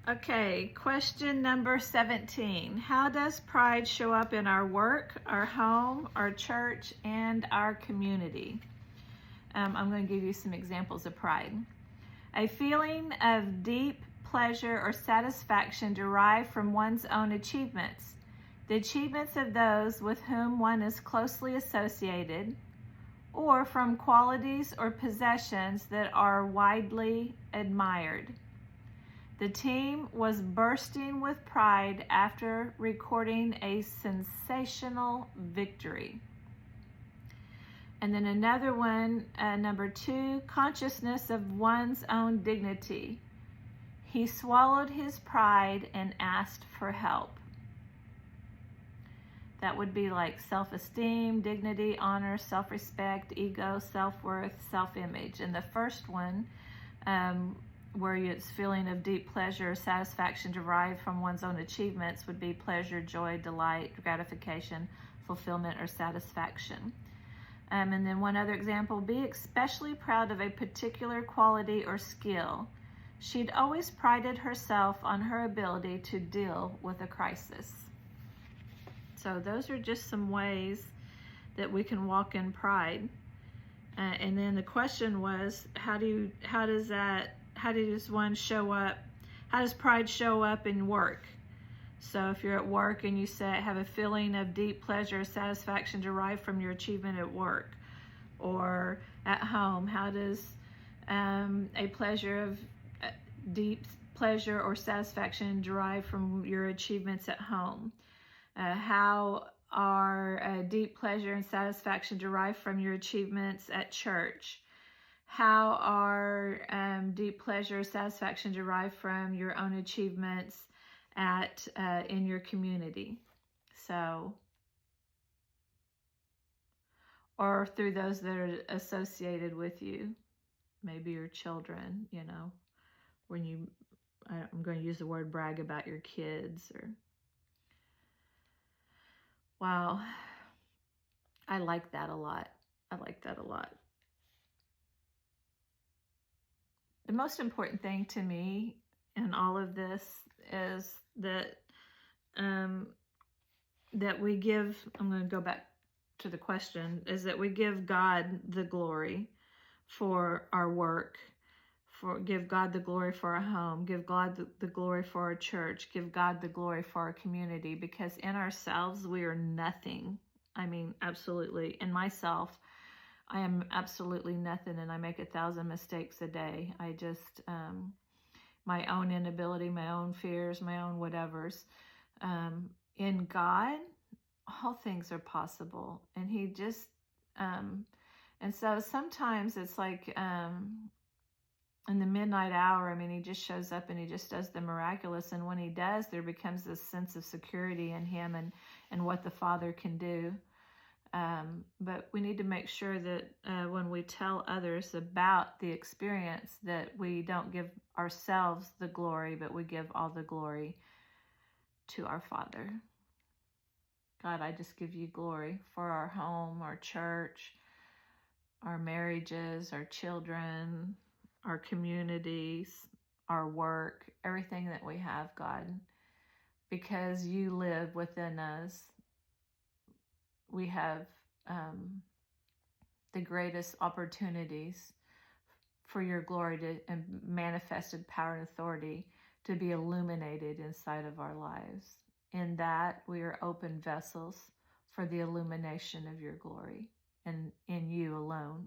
Okay, question number 17. How does pride show up in our work, our home, our church, and our community? I'm going to give you some examples of pride. A feeling of deep pleasure or satisfaction derived from one's own achievements, the achievements of those with whom one is closely associated, or from qualities or possessions that are widely admired. The team was bursting with pride after recording a sensational victory. And then another one, number 2, consciousness of one's own dignity. He swallowed his pride and asked for help. That would be like self-esteem, dignity, honor, self-respect, ego, self-worth, self-image. And the first one, where it's feeling of deep pleasure or satisfaction derived from one's own achievements, would be pleasure, joy, delight, gratification, fulfillment, or satisfaction. And then one other example, be especially proud of a particular quality or skill. She'd always prided herself on her ability to deal with a crisis. So those are just some ways that we can walk in pride. And then the question was, how does one show up? How does pride show up in work? So if you're at work and you have a feeling of deep pleasure or satisfaction derived from your achievement at work, or at home, how does a pleasure of deep pleasure or satisfaction derived from your achievements at home? How are deep pleasure and satisfaction derived from your achievements at church? How are deep pleasure or satisfaction derived from your own achievements in your community? So, or through those that are associated with you, maybe your children, when I'm going to use the word brag about your kids, or, wow, I like that a lot. The most important thing to me in all of this is that that we give, I'm going to go back to the question, is that we give God the glory for our work, give God the glory for our home, give God the glory for our church, give God the glory for our community, because in ourselves we are nothing. I mean, absolutely. In myself, I am absolutely nothing, and I make 1,000 mistakes a day. I just, my own inability, my own fears, my own whatevers. In God, all things are possible. And He just, and so sometimes it's like, in the midnight hour, I mean, He just shows up and He just does the miraculous. And when He does, there becomes this sense of security in Him and what the Father can do. But we need to make sure that when we tell others about the experience, that we don't give ourselves the glory, but we give all the glory to our Father. God, I just give You glory for our home, our church, our marriages, our children, our communities, our work, everything that we have, God, because You live within us. We have the greatest opportunities for Your glory and manifested power and authority to be illuminated inside of our lives. In that, we are open vessels for the illumination of Your glory, and in You alone.